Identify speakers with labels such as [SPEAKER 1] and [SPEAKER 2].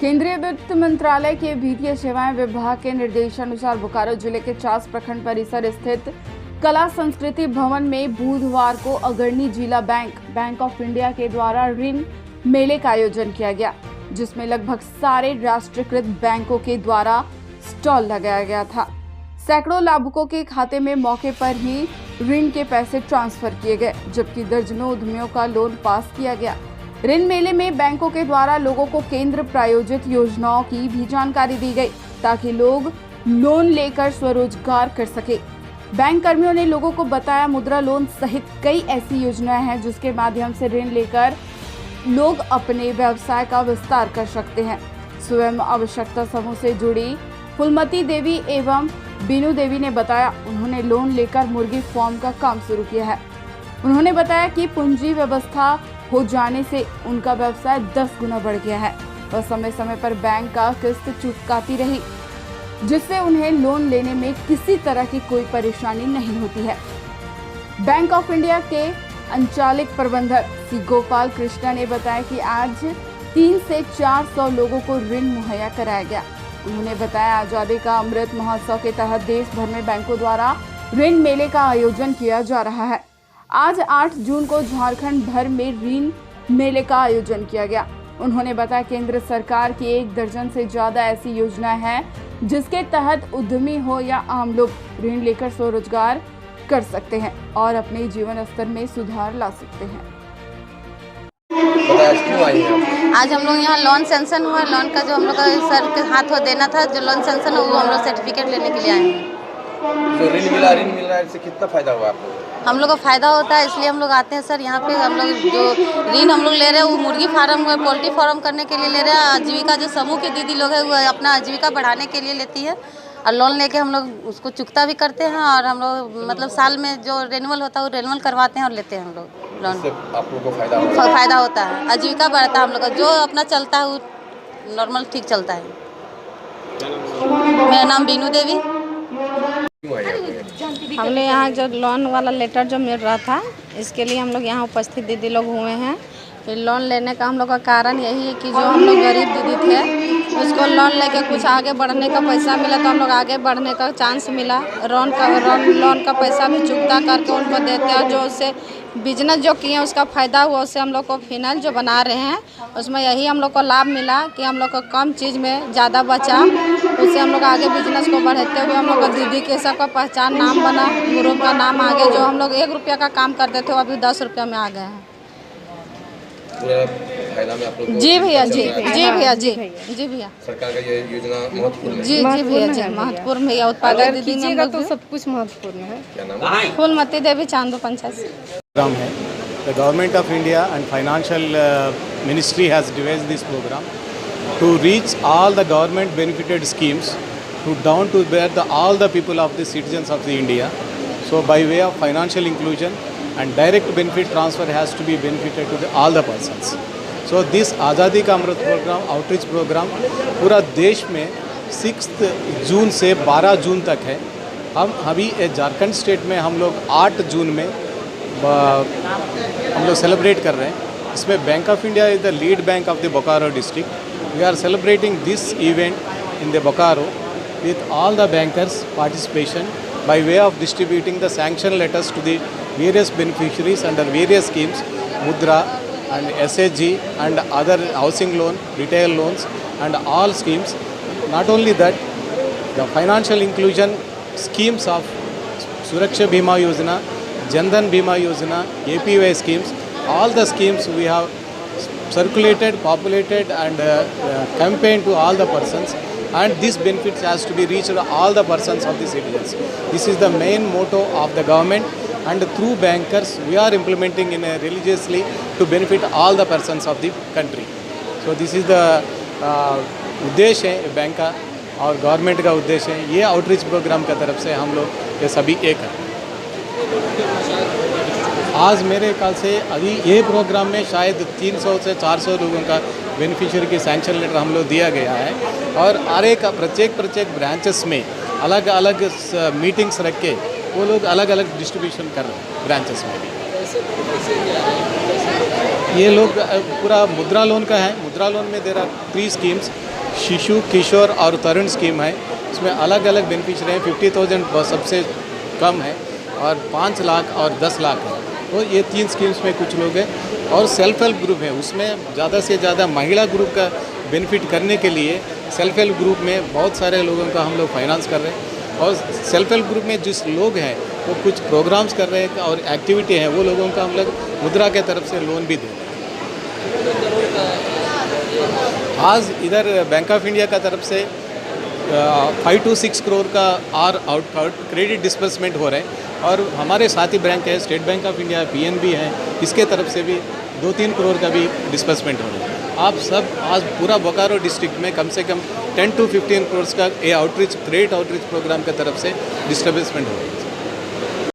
[SPEAKER 1] केंद्रीय वित्त मंत्रालय के वित्तीय सेवाएं विभाग के निर्देशानुसार बोकारो जिले के चास प्रखंड परिसर स्थित कला संस्कृति भवन में बुधवार को अग्रणी जिला बैंक ऑफ इंडिया के द्वारा ऋण मेले का आयोजन किया गया, जिसमें लगभग सारे राष्ट्रीयकृत बैंकों के द्वारा स्टॉल लगाया गया था। सैकड़ों लाभुकों के खाते में मौके पर ही ऋण के पैसे ट्रांसफर किए गए, जबकि दर्जनों उद्यमियों का लोन पास किया गया। ऋण मेले में बैंकों के द्वारा लोगों को केंद्र प्रायोजित योजनाओं की भी जानकारी दी गई, ताकि लोग लोन लेकर स्वरोजगार कर सके। बैंक कर्मियों ने लोगों को बताया मुद्रा लोन सहित कई ऐसी योजनाएं हैं जिसके माध्यम से ऋण लेकर लोग अपने व्यवसाय का विस्तार कर सकते हैं। स्वयं आवश्यकता समूह से जुड़ी फुलमती देवी एवं बीनू देवी ने बताया, उन्होंने लोन लेकर मुर्गी फार्म का काम शुरू किया है। उन्होंने बताया कि पूंजी व्यवस्था हो जाने से उनका व्यवसाय 10 गुना बढ़ गया है। वह समय समय पर बैंक का किस्त चुकाती रही, जिससे उन्हें लोन लेने में किसी तरह की कोई परेशानी नहीं होती है। बैंक ऑफ इंडिया के अंचलिक प्रबंधक सी गोपाल कृष्णा ने बताया कि आज 300 से 400 लोगों को ऋण मुहैया कराया गया। उन्होंने बताया, आजादी का अमृत महोत्सव के तहत देश भर में बैंकों द्वारा ऋण मेले का आयोजन किया जा रहा है। आज 8 जून को झारखंड भर में ऋण मेले का आयोजन किया गया। उन्होंने बताया, केंद्र सरकार की 1 दर्जन से ज्यादा ऐसी योजनाएं हैं जिसके तहत उद्यमी हो या आम लोग ऋण लेकर स्वरोजगार कर सकते हैं और अपने जीवन स्तर में सुधार ला सकते हैं।
[SPEAKER 2] क्यों आई हैं?
[SPEAKER 3] आज हम लोग यहाँ लोन सेंक्शन हुआ, लोन का जो हम लोग का सर के हाथ देना था, जो लोन सेंक्शन हुआ, वो हम लोग सर्टिफिकेट लेने के लिए आए हैं।
[SPEAKER 2] जो ऋण मिल रहा है, इससे कितना फायदा हुआ आपको?
[SPEAKER 3] हम लोग को फायदा होता है, इसलिए हम लोग आते हैं सर यहाँ पे। हम लोग जो ऋण हम लोग ले रहे हैं वो मुर्गी फार्म हुआ, पोल्ट्री फार्म करने के लिए ले रहे हैं। आजीविका जो समूह की दीदी लोग है वो अपना आजीविका बढ़ाने के लिए लेती है और लोन लेके हम लोग उसको चुकता भी करते हैं और हम लोग मतलब साल में जो रेन्युअल होता है वो रेन्युअल करवाते हैं और लेते हैं हम लोग लोन।
[SPEAKER 2] आप लोगों को फायदा
[SPEAKER 3] होता है, आजीविका बढ़ता है हम लोग का, जो अपना चलता है वो नॉर्मल ठीक चलता है। मेरा नाम बीनू देवी।
[SPEAKER 4] हमने यहाँ जो लोन वाला लेटर जो मिल रहा था, इसके लिए हम लोग यहाँ उपस्थित दीदी लोग हुए हैं। फिर लोन लेने का हम लोग का कारण यही है कि जो हम लोग गरीब दीदी थे, उसको लोन लेके कुछ आगे बढ़ने का पैसा मिला तो हम लोग आगे बढ़ने का चांस मिला। लोन का पैसा भी चुकता करके उनको देते हैं, जो उससे बिजनेस जो किए उसका फ़ायदा हुआ, उससे हम लोग को फिनाइल जो बना रहे हैं उसमें यही हम लोग को लाभ मिला कि हम लोग को कम चीज़ में ज़्यादा बचा। उससे हम लोग आगे बिजनेस को बढ़ाते हुए हम लोग को दीदी के सबका पहचान नाम बना, ग्रुप का नाम आगे। जो हम लोग 1 रुपया का काम करते थे वो अभी 10 रुपया में आ गए हैं।
[SPEAKER 2] फायदा में आप लोग
[SPEAKER 4] जी भैया, जी भैया,
[SPEAKER 2] सरकार का ये योजना महत्वपूर्ण है।
[SPEAKER 4] जी भैया, जी महत्वपूर्ण भैया। उत्पादक दीदी में
[SPEAKER 5] तो सब कुछ महत्वपूर्ण है।
[SPEAKER 2] क्या नाम है?
[SPEAKER 4] फूलमती देवी, चांदो पंचायत से।
[SPEAKER 6] program है। The Government of India and Financial Ministry has devised this program to reach all the government benefited schemes to down to where all the people of the citizens of the India. So by way of financial inclusion and direct benefit transfer has to be benefited to all the persons. So this आज़ादी का अमृत programme outreach programme पूरा देश में 6 जून से 12 जून तक है। हम अभी झारखंड स्टेट में हम लोग 8 जून में हम लोग सेलिब्रेट कर रहे हैं। इसमें Bank of India is the lead bank of the Bokaro district. We are celebrating this event in the Bokaro with all the bankers participation by way of distributing the sanction letters to the various beneficiaries under various schemes, Mudra and SHG and other housing loan, retail loans and all schemes. Not only that, the financial inclusion schemes of Suraksha Bima Yojana, Jan Dhan Bima Yojana, APY schemes, all the schemes we have circulated, populated and campaigned to all the persons. And this benefit has to be reached to all the persons of the citizens. This is the main motto of the government, and through bankers we are implementing in religiously to benefit all the persons of the country. So this is the उद्देश्य है bank का और government का उद्देश्य है। ये outreach programme की तरफ से हम लोग ये सभी एक हैं। आज मेरे ख्याल से अभी ये प्रोग्राम में शायद 300 से 400 लोगों का बेनिफिशियरी की सैंक्शन लेटर हम लोग दिया गया है और हर एक प्रत्येक ब्रांचेस में अलग अलग मीटिंग्स रख के वो लोग अलग अलग डिस्ट्रीब्यूशन कर रहे हैं ब्रांचेस में भी। ये लोग पूरा मुद्रा लोन का है। मुद्रा लोन में देर आर 3 स्कीम्स, शिशु, किशोर और तरुण स्कीम है। इसमें अलग अलग बेनिफिशियरी हैं। 50,000 सबसे कम है और 5 लाख और 10 लाख है। तो ये 3 स्कीम्स में कुछ लोग हैं। और सेल्फ हेल्प ग्रुप है, उसमें ज़्यादा से ज़्यादा महिला ग्रुप का बेनिफिट करने के लिए सेल्फ हेल्प ग्रुप में बहुत सारे लोगों का हम लोग फाइनेंस कर रहे हैं। और सेल्फ हेल्प ग्रुप में जिस लोग हैं वो कुछ प्रोग्राम्स कर रहे हैं और एक्टिविटी है, वो लोगों का हम लोग मुद्रा के तरफ से लोन भी दे रहे हैं। आज इधर बैंक ऑफ इंडिया का तरफ से 5 to 6 करोड़ का आउट क्रेडिट डिस्बर्समेंट हो रहे हैं। और हमारे साथी बैंक है, state bank of India, PNB है, इसके तरफ से भी 2-3 करोड़ का भी डिस्बर्समेंट हो रहा है। आप सब आज पूरा बोकारो डिस्ट्रिक्ट में कम से कम 10 to 15 करोड़ का ये क्रेडिट आउटरीच प्रोग्राम की तरफ से डिस्बर्समेंट हो रहा है।